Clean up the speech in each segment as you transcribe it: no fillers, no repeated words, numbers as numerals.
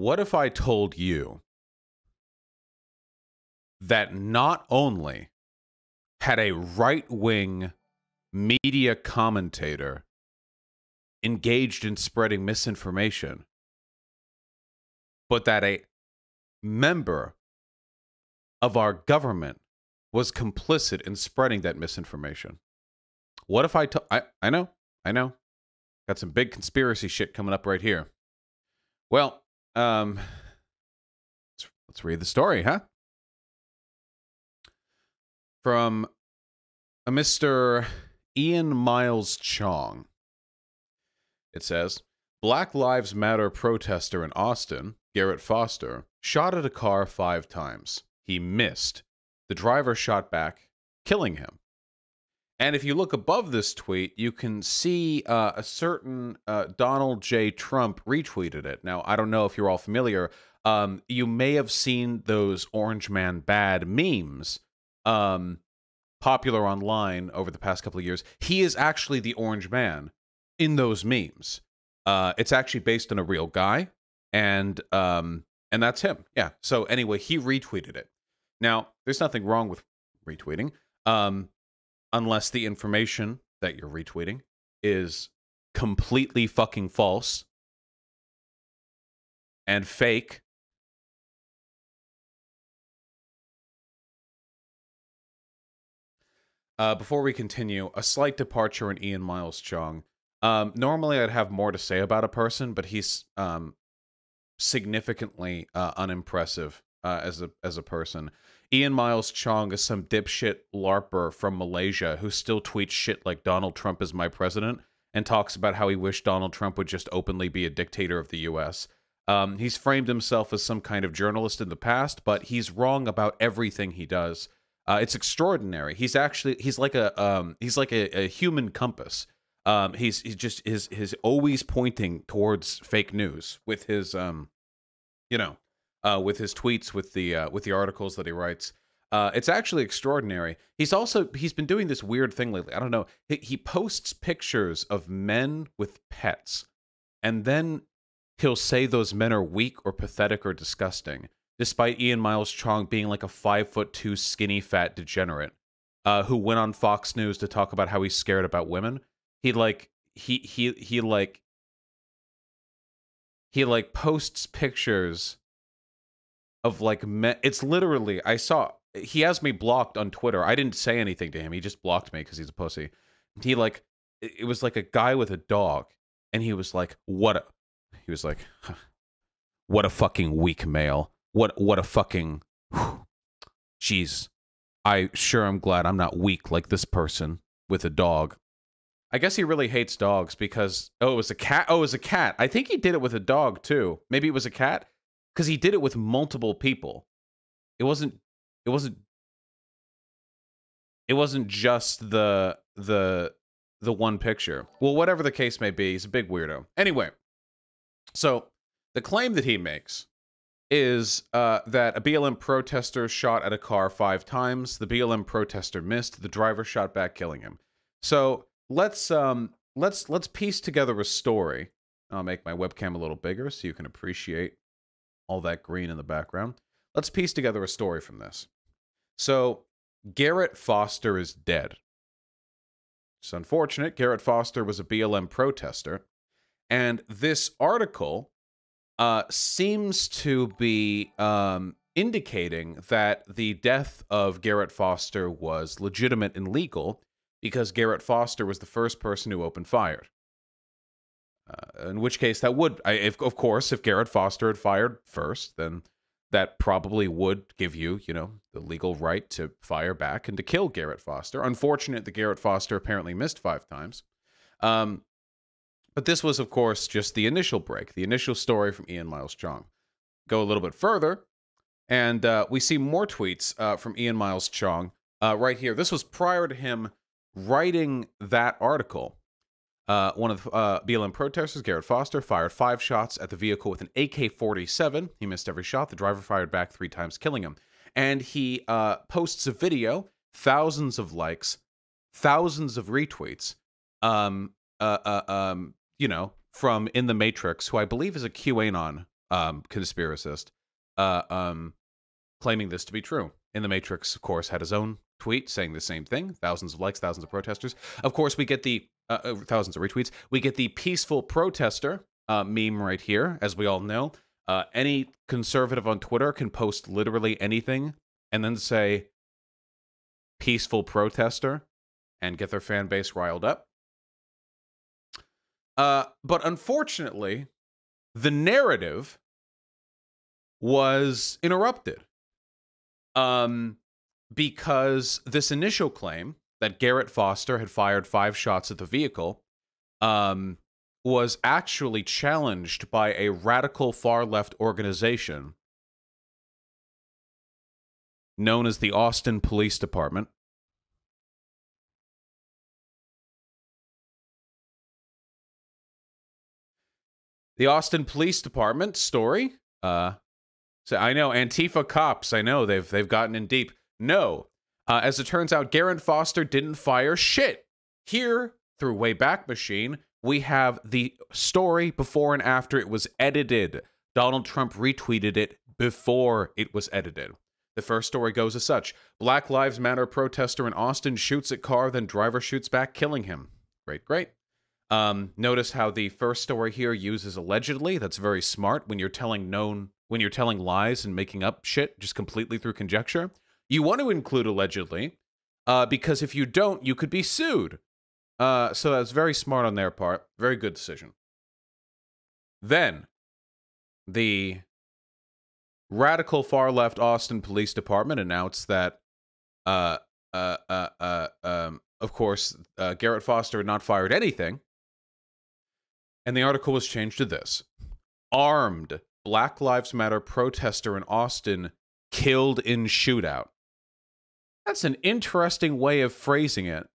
What if I told you that not only had a right-wing media commentator engaged in spreading misinformation, but that a member of our government was complicit in spreading that misinformation? What if I know. Got some big conspiracy shit coming up right here. Well, let's read the story, huh? From a Mr. Ian Miles Chong. It says, Black Lives Matter protester in Austin, Garrett Foster, shot at a car 5 times. He missed. The driver shot back, killing him. And if you look above this tweet, you can see a certain Donald J. Trump retweeted it. Now, I don't know if you're all familiar. You may have seen those Orange Man Bad memes popular online over the past couple of years. He is actually the Orange Man in those memes. It's actually based on a real guy, and that's him. Yeah. So anyway, he retweeted it. Now, there's nothing wrong with retweeting. Unless the information that you're retweeting is completely fucking false and fake. Before we continue, a slight departure in Ian Miles Chong. Normally I'd have more to say about a person, but he's significantly unimpressive as a person. Ian Miles Chong is some dipshit LARPer from Malaysia who still tweets shit like Donald Trump is my president and talks about how he wished Donald Trump would just openly be a dictator of the U.S. He's framed himself as some kind of journalist in the past, but he's wrong about everything he does. It's extraordinary. He's like a human compass. He's always pointing towards fake news with his with his tweets, with the articles that he writes. It's actually extraordinary. He's been doing this weird thing lately. I don't know. He posts pictures of men with pets, and then he'll say those men are weak or pathetic or disgusting, despite Ian Miles Chong being like a 5'2" skinny fat degenerate who went on Fox News to talk about how he's scared about women. He posts pictures of like men. It's literally, he has me blocked on Twitter. I didn't say anything to him. He just blocked me because he's a pussy. It was like a guy with a dog, and he was like, what a fucking weak male. What a fucking, jeez. I'm glad I'm not weak like this person with a dog. I guess he really hates dogs because, it was a cat. Oh, it was a cat. I think he did it with a dog too. Maybe it was a cat. Because he did it with multiple people. It wasn't just the one picture. Well, whatever the case may be, he's a big weirdo. Anyway, so the claim that he makes is that a BLM protester shot at a car 5 times. The BLM protester missed. The driver shot back, killing him. So let's piece together a story. I'll make my webcam a little bigger so you can appreciate all that green in the background. Let's piece together a story from this. So, Garrett Foster is dead. It's unfortunate. Garrett Foster was a BLM protester. And this article seems to be indicating that the death of Garrett Foster was legitimate and legal because Garrett Foster was the first person who opened fire. In which case, that would, if Garrett Foster had fired first, then that probably would give you, the legal right to fire back and to kill Garrett Foster. Unfortunate that Garrett Foster apparently missed 5 times. But this was, of course, just the initial break, the initial story from Ian Miles Chong. Go a little bit further, and we see more tweets from Ian Miles Chong right here. This was prior to him writing that article. One of the BLM protesters, Garrett Foster, fired 5 shots at the vehicle with an AK-47. He missed every shot. The driver fired back 3 times, killing him. And he posts a video, thousands of likes, thousands of retweets, from In the Matrix, who I believe is a QAnon conspiracist, claiming this to be true. In the Matrix, of course, had his own tweet saying the same thing. Thousands of likes, thousands of protesters. Of course, we get the thousands of retweets. We get the peaceful protester meme right here, as we all know. Any conservative on Twitter can post literally anything and then say peaceful protester and get their fan base riled up. But unfortunately, the narrative was interrupted. Because this initial claim that Garrett Foster had fired 5 shots at the vehicle was actually challenged by a radical far-left organization known as the Austin Police Department. The Austin Police Department story, so I know Antifa cops, I know they've gotten in deep. No, as it turns out, Garrett Foster didn't fire shit. Here, through Wayback Machine, we have the story before and after it was edited. Donald Trump retweeted it before it was edited. The first story goes as such. Black Lives Matter protester in Austin shoots at car, then driver shoots back, killing him. Great, great. Notice how the first story here uses allegedly. That's very smart when you're telling lies and making up shit just completely through conjecture. You want to include allegedly, because if you don't, you could be sued. So that's very smart on their part. Very good decision. Then, the radical far-left Austin Police Department announced that, of course, Garrett Foster had not fired anything. And the article was changed to this. Armed Black Lives Matter protester in Austin killed in shootout. That's an interesting way of phrasing it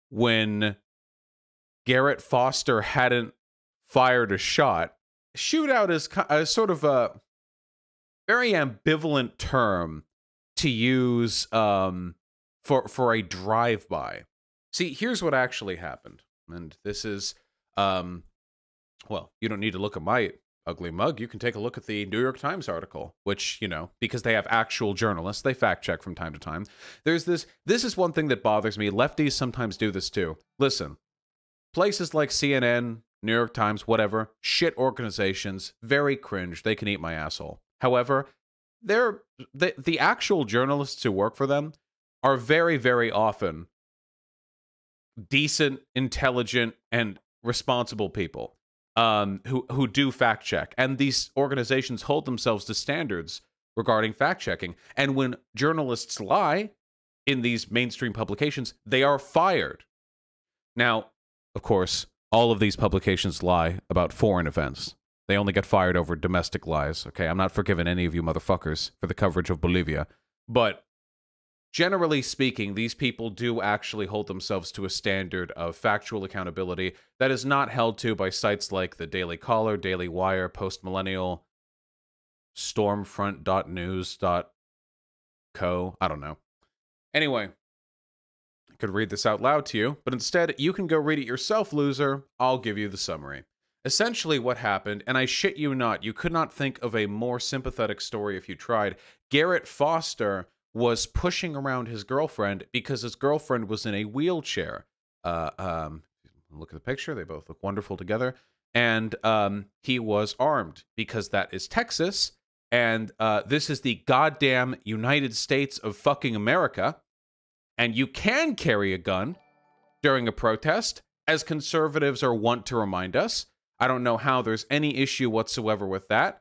when Garrett Foster hadn't fired a shot. Shootout is sort of a very ambivalent term to use for a drive-by. See, here's what actually happened. And this is, well, you don't need to look at my ugly mug. You can take a look at the New York Times article, which, you know, because they have actual journalists, they fact check from time to time. There's this is one thing that bothers me. Lefties sometimes do this too. Listen, places like CNN, New York Times, whatever, shit organizations, very cringe. They can eat my asshole. However, the actual journalists who work for them are very, very often decent, intelligent, and responsible people. Who do fact check, and these organizations hold themselves to standards regarding fact checking. And when journalists lie in these mainstream publications, they are fired. Now, of course, all of these publications lie about foreign events. They only get fired over domestic lies. Okay, I'm not forgiving any of you motherfuckers for the coverage of Bolivia, but generally speaking, these people do actually hold themselves to a standard of factual accountability that is not held to by sites like the Daily Caller, Daily Wire, Post-Millennial, Stormfront.news.co. I don't know. Anyway, I could read this out loud to you, but instead, you can go read it yourself, loser. I'll give you the summary. Essentially what happened, and I shit you not, you could not think of a more sympathetic story if you tried. Garrett Foster was pushing around his girlfriend because his girlfriend was in a wheelchair. Look at the picture. They both look wonderful together. And he was armed because that is Texas. And this is the goddamn United States of fucking America. And you can carry a gun during a protest, as conservatives are wont to remind us. I don't know how there's any issue whatsoever with that.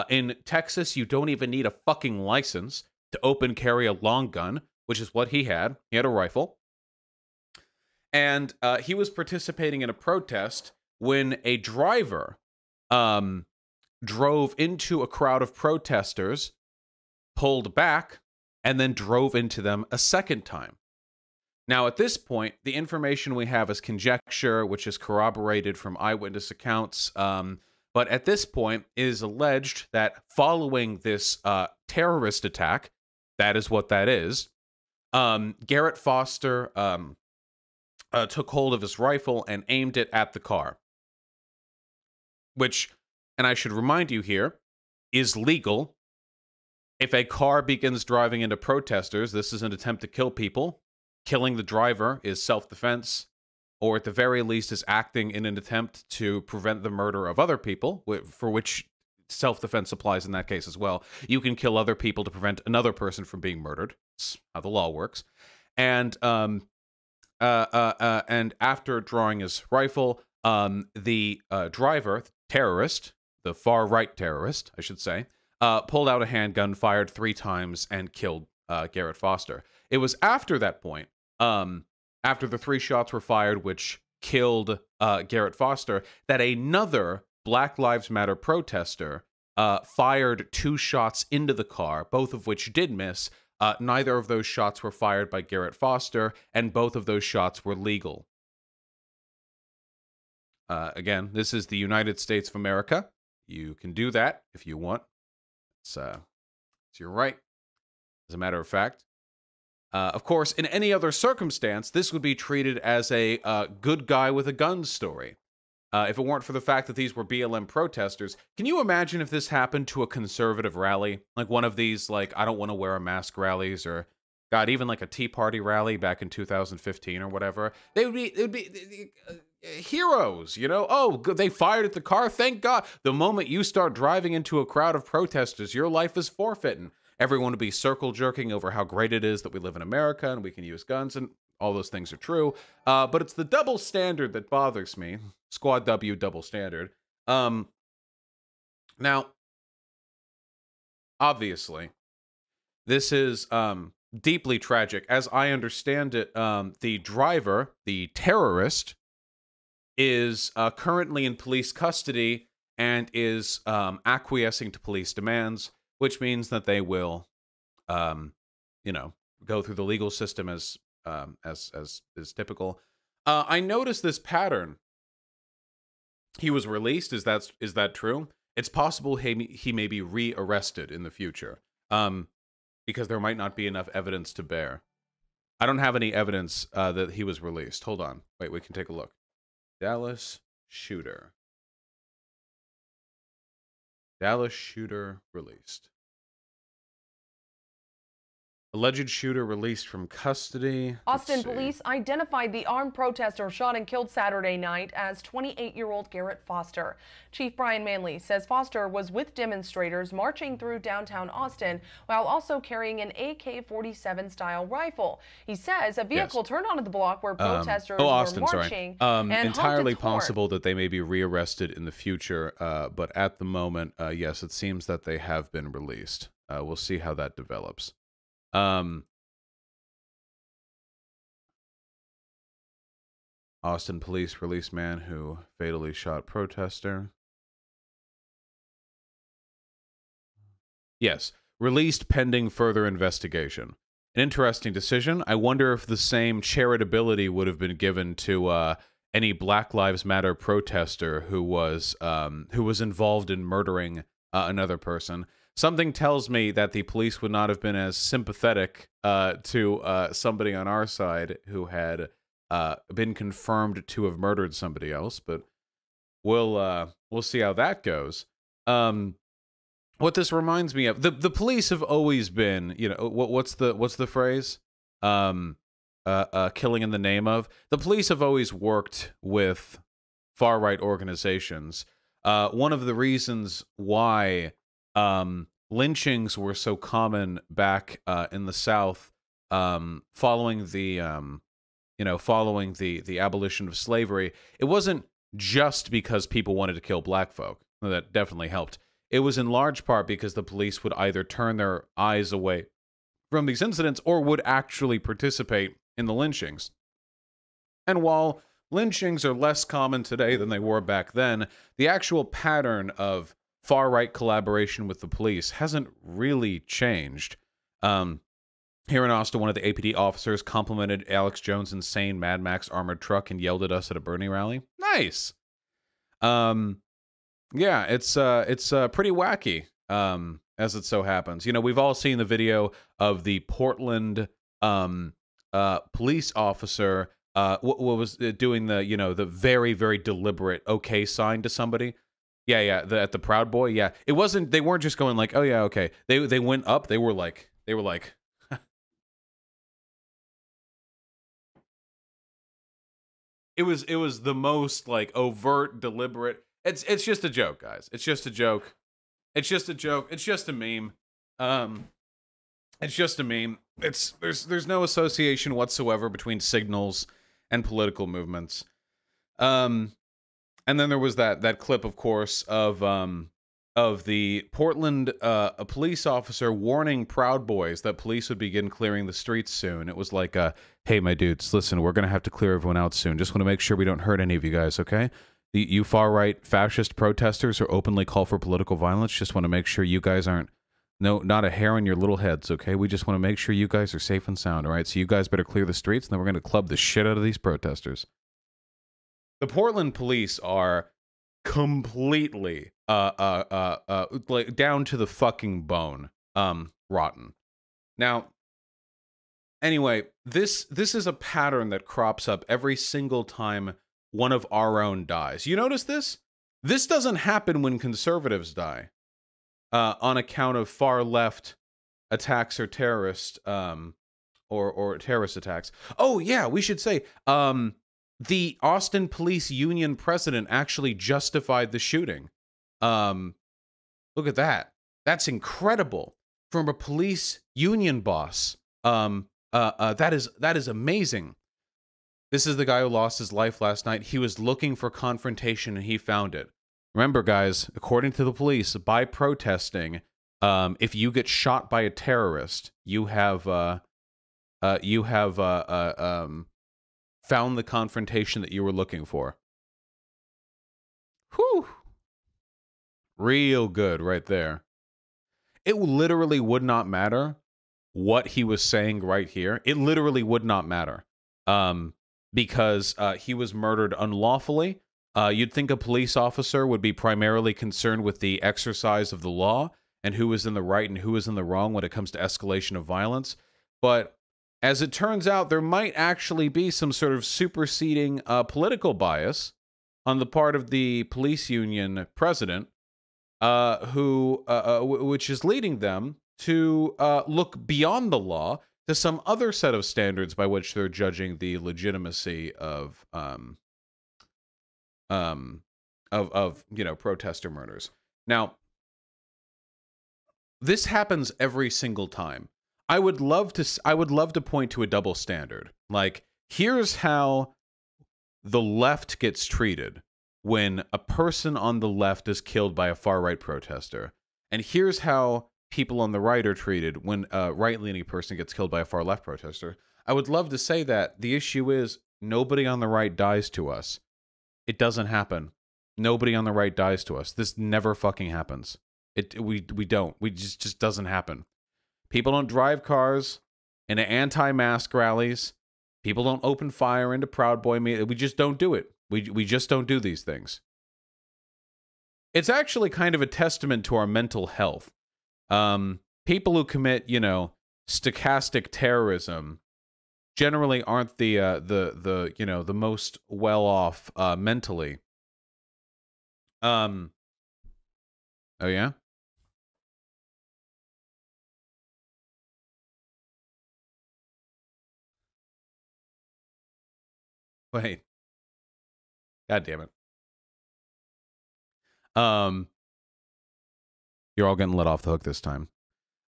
In Texas, you don't even need a fucking license to open carry a long gun, which is what he had. He had a rifle. And he was participating in a protest when a driver drove into a crowd of protesters, pulled back, and then drove into them a second time. Now, at this point, the information we have is conjecture, which is corroborated from eyewitness accounts. But at this point, it is alleged that following this terrorist attack, that is what that is, Garrett Foster took hold of his rifle and aimed it at the car. Which, and I should remind you here, is legal. If a car begins driving into protesters, this is an attempt to kill people. Killing the driver is self-defense, or at the very least is acting in an attempt to prevent the murder of other people, for which self-defense applies in that case as well. You can kill other people to prevent another person from being murdered. That's how the law works. And after drawing his rifle, the driver, the terrorist, the far-right terrorist, I should say, pulled out a handgun, fired 3 times, and killed Garrett Foster. It was after that point, after the 3 shots were fired, which killed Garrett Foster, that another Black Lives Matter protester fired 2 shots into the car, both of which did miss. Neither of those shots were fired by Garrett Foster, and both of those shots were legal. Again, this is the United States of America. You can do that if you want. It's your right, as a matter of fact. Of course, in any other circumstance, this would be treated as a good guy with a gun story. If it weren't for the fact that these were BLM protesters, can you imagine if this happened to a conservative rally? Like one of these, like, I don't want to wear a mask rallies, or, God, even like a Tea Party rally back in 2015 or whatever. They would be heroes, you know? Oh, good, they fired at the car, thank God. The moment you start driving into a crowd of protesters, your life is forfeiting. Everyone would be circle jerking over how great it is that we live in America and we can use guns, and all those things are true. But it's the double standard that bothers me. Squad W, double standard. Now, obviously, this is deeply tragic. As I understand it, the driver, the terrorist, is currently in police custody and is acquiescing to police demands, which means that they will, you know, go through the legal system as is typical. I noticed this pattern. He was released. Is that true? It's possible he may be rearrested in the future, because there might not be enough evidence to bear. I don't have any evidence that he was released. Hold on. Wait, we can take a look. Dallas shooter. Dallas shooter released. Alleged shooter released from custody. Austin police identified the armed protester shot and killed Saturday night as 28-year-old Garrett Foster. Chief Brian Manley says Foster was with demonstrators marching through downtown Austin while also carrying an AK-47 style rifle. He says a vehicle turned onto the block where protesters were marching. And entirely possible that they may be rearrested in the future, but at the moment, yes, it seems that they have been released. We'll see how that develops. Austin police release man who fatally shot protester. Yes, released pending further investigation. An interesting decision. I wonder if the same charitability would have been given to any Black Lives Matter protester who was involved in murdering another person. Something tells me that the police would not have been as sympathetic to somebody on our side who had been confirmed to have murdered somebody else, but we'll see how that goes. What this reminds me of, the police have always been, you know, what's the phrase? Killing in the name of. The police have always worked with far-right organizations. One of the reasons why lynchings were so common back in the South, following the abolition of slavery, it wasn't just because people wanted to kill black folk. That definitely helped. It was in large part because the police would either turn their eyes away from these incidents or would actually participate in the lynchings. And while lynchings are less common today than they were back then, the actual pattern of far-right collaboration with the police hasn't really changed. Here in Austin, one of the APD officers complimented Alex Jones' insane Mad Max armored truck and yelled at us at a Bernie rally. Nice. Yeah, it's pretty wacky, as it so happens. You know, we've all seen the video of the Portland police officer what was doing the, you know, the very, very deliberate okay sign to somebody. Yeah, at the Proud Boy. Yeah, it wasn't. They weren't just going like, oh yeah, okay. They went up. They were like. It was the most like overt, deliberate. It's just a joke, guys. It's just a joke. It's just a joke. It's just a meme. It's just a meme. There's no association whatsoever between signals and political movements. And then there was that clip, of course, of the Portland a police officer warning Proud Boys that police would begin clearing the streets soon. It was like, hey, my dudes, listen, we're going to have to clear everyone out soon. Just want to make sure we don't hurt any of you guys, okay? You far-right fascist protesters who openly call for political violence, just want to make sure you guys aren't, not a hair on your little heads, okay? We just want to make sure you guys are safe and sound, all right? So you guys better clear the streets, and then we're going to club the shit out of these protesters. The Portland police are completely like down to the fucking bone rotten. Now, anyway, this is a pattern that crops up every single time one of our own dies. You notice this? This doesn't happen when conservatives die on account of far left attacks or terrorist or terrorist attacks. Oh yeah, we should say the Austin Police Union president actually justified the shooting. Look at that. That's incredible from a police union boss. That is amazing. This is the guy who lost his life last night. He was looking for confrontation and he found it. Remember, guys, according to the police, by protesting, if you get shot by a terrorist, you have found the confrontation that you were looking for. Whew. Real good right there. It literally would not matter what he was saying right here. It literally would not matter. Because he was murdered unlawfully. You'd think a police officer would be primarily concerned with the exercise of the law and who is in the right and who is in the wrong when it comes to escalation of violence. But as it turns out, there might actually be some sort of superseding political bias on the part of the police union president, which is leading them to look beyond the law to some other set of standards by which they're judging the legitimacy of protester murders. Now, this happens every single time. I would love to point to a double standard. Like, here's how the left gets treated when a person on the left is killed by a far-right protester. And here's how people on the right are treated when a right-leaning person gets killed by a far-left protester. I would love to say that. The issue is nobody on the right dies to us. It doesn't happen. Nobody on the right dies to us. This never fucking happens. We don't. We just doesn't happen. People don't drive cars into anti-mask rallies. People don't open fire into Proud Boy media. We just don't do it. We just don't do these things. It's actually kind of a testament to our mental health. People who commit, stochastic terrorism generally aren't the most well off mentally. Oh yeah? Wait. God damn it. You're all getting let off the hook this time.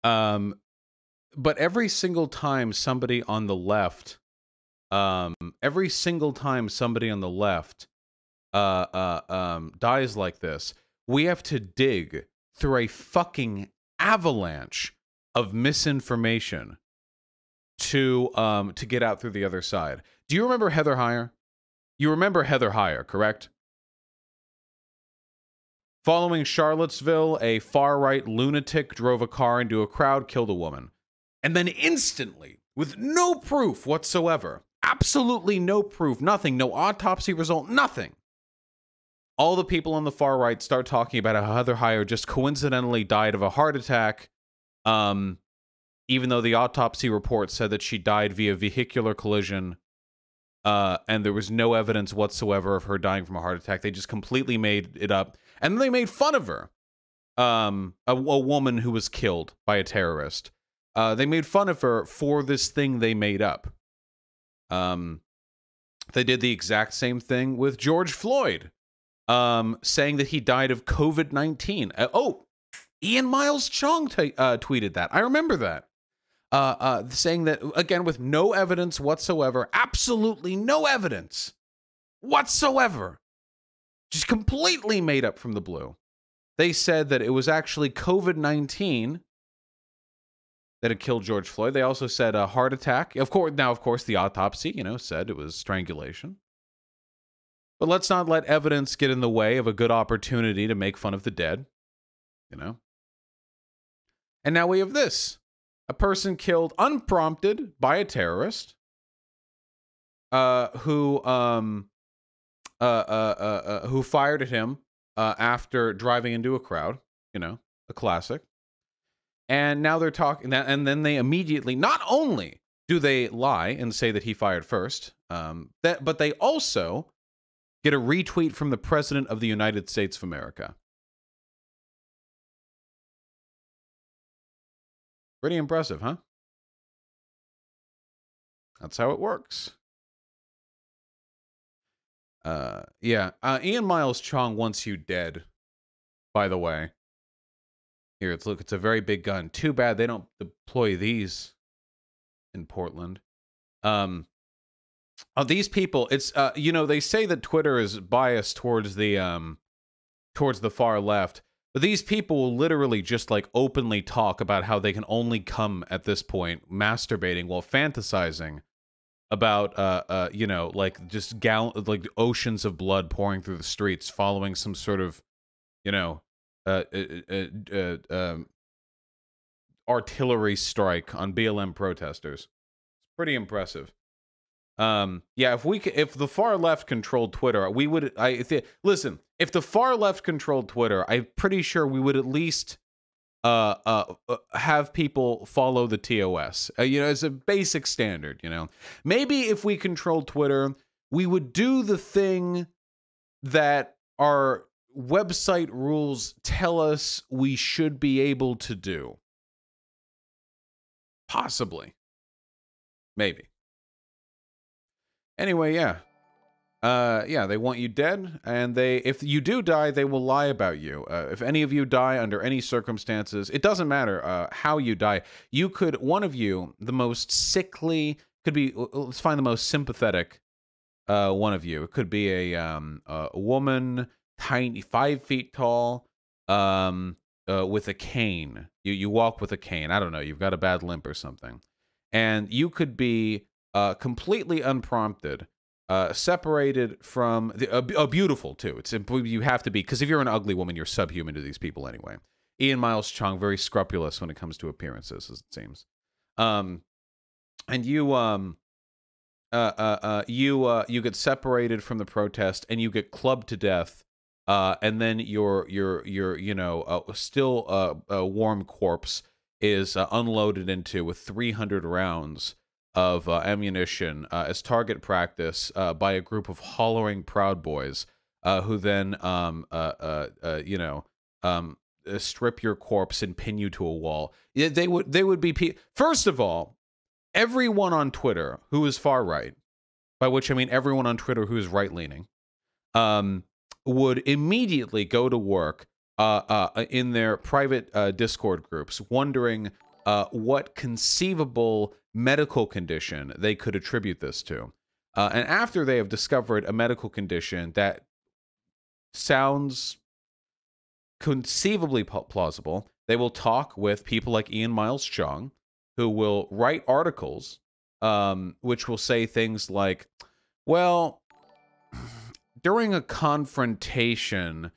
But every single time somebody on the left, dies like this, we have to dig through a fucking avalanche of misinformation to get out through the other side. Do you remember Heather Heyer? You remember Heather Heyer, correct? Following Charlottesville, a far-right lunatic drove a car into a crowd, killed a woman. And then instantly, with no proof whatsoever, absolutely no proof, nothing, no autopsy result, nothing, all the people on the far right start talking about how Heather Heyer just coincidentally died of a heart attack, even though the autopsy report said that she died via vehicular collision. and there was no evidence whatsoever of her dying from a heart attack. They just completely made it up, and then they made fun of her. A woman who was killed by a terrorist. They made fun of her for this thing they made up. They did the exact same thing with George Floyd, saying that he died of COVID-19. Ian Miles Chong tweeted that. I remember that. Saying that, again, with no evidence whatsoever, absolutely no evidence whatsoever, just completely made up from the blue. They said that it was actually COVID-19 that had killed George Floyd. They also said a heart attack. Of course, the autopsy, said it was strangulation. But let's not let evidence get in the way of a good opportunity to make fun of the dead, And now we have this. A person killed unprompted by a terrorist who fired at him after driving into a crowd, a classic. And now they're talking that, and then they immediately, not only do they lie and say that he fired first, but they also get a retweet from the President of the United States of America. Pretty impressive, huh? That's how it works. Ian Miles Chong wants you dead, by the way. Here, look, it's a very big gun. Too bad they don't deploy these in Portland. These people, it's, they say that Twitter is biased towards the far left. But these people will literally just like openly talk about how they can only come at this point masturbating while fantasizing about like just like oceans of blood pouring through the streets following some sort of artillery strike on BLM protesters. It's pretty impressive. If the far left controlled Twitter, we would. Listen, if the far left controlled Twitter, I'm pretty sure we would at least have people follow the TOS. As a basic standard. Maybe if we controlled Twitter, we would do the thing that our website rules tell us we should be able to do. Possibly. Maybe. Anyway, they want you dead, and if you do die, they will lie about you. If any of you die under any circumstances, it doesn't matter how you die. One of you, the most sickly, let's find the most sympathetic one of you. It could be a woman, tiny, 5 feet tall, with a cane. You walk with a cane. I don't know. You've got a bad limp or something. And you could be completely unprompted, separated from beautiful too. You have to be, because if you're an ugly woman, you're subhuman to these people anyway. Ian Miles Chong, very scrupulous when it comes to appearances, as it seems. And you get separated from the protest, and you get clubbed to death. And then your still warm corpse is unloaded into with 300 rounds of ammunition as target practice by a group of hollering Proud Boys who then strip your corpse and pin you to a wall. They would be first of all, everyone on Twitter who is far right, by which I mean everyone on Twitter who is right leaning, would immediately go to work in their private Discord groups, wondering what conceivable medical condition they could attribute this to. And after they have discovered a medical condition that sounds conceivably plausible, they will talk with people like Ian Miles Chong, who will write articles which will say things like, well, during a confrontation,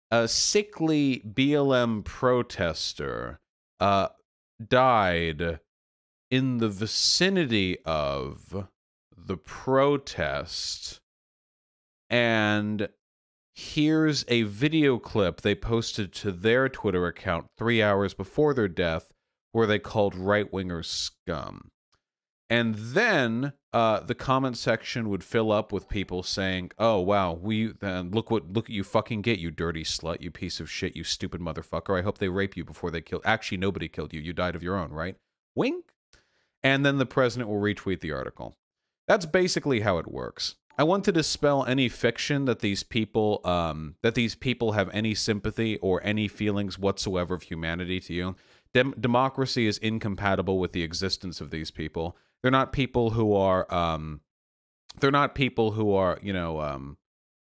a sickly BLM protester died in the vicinity of the protest, and here's a video clip they posted to their Twitter account 3 hours before their death where they called right-wingers scum. And then the comment section would fill up with people saying, "Oh wow, look at you fucking get, you dirty slut, you piece of shit, you stupid motherfucker. I hope they rape you before they kill. Actually, nobody killed you. You died of your own, right? Wink." And then the president will retweet the article. That's basically how it works. I want to dispel any fiction that these people have any sympathy or any feelings whatsoever of humanity to you. Democracy is incompatible with the existence of these people. They're not people who are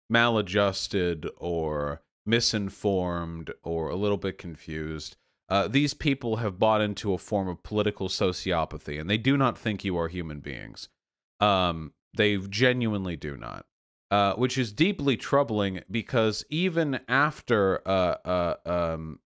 maladjusted or misinformed or a little bit confused. These people have bought into a form of political sociopathy, and they do not think you are human beings. They genuinely do not, which is deeply troubling because even after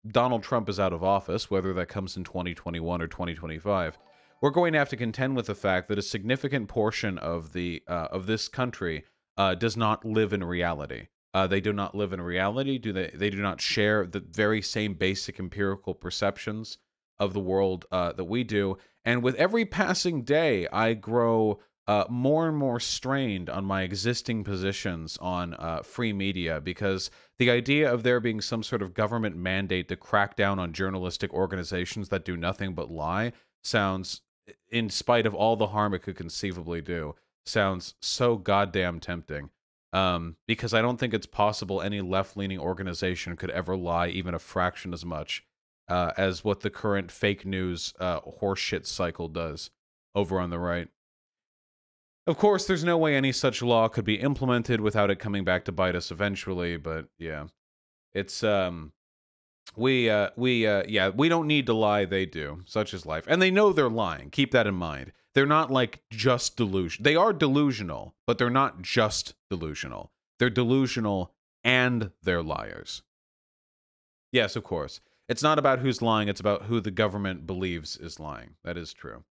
Donald Trump is out of office, whether that comes in 2021 or 2025, we're going to have to contend with the fact that a significant portion of this country does not live in reality. They do not live in reality. They do not share the very same basic empirical perceptions of the world that we do. And with every passing day, I grow more and more strained on my existing positions on free media, because the idea of there being some sort of government mandate to crack down on journalistic organizations that do nothing but lie sounds, in spite of all the harm it could conceivably do, sounds so goddamn tempting. Because I don't think it's possible any left-leaning organization could ever lie even a fraction as much as what the current fake news horseshit cycle does over on the right. Of course, there's no way any such law could be implemented without it coming back to bite us eventually, but yeah. It's, we don't need to lie, they do. Such is life. And they know they're lying. Keep that in mind. They're not, like, just delusional. They are delusional, but they're not just delusional. They're delusional and they're liars. Yes, of course. It's not about who's lying, it's about who the government believes is lying. That is true.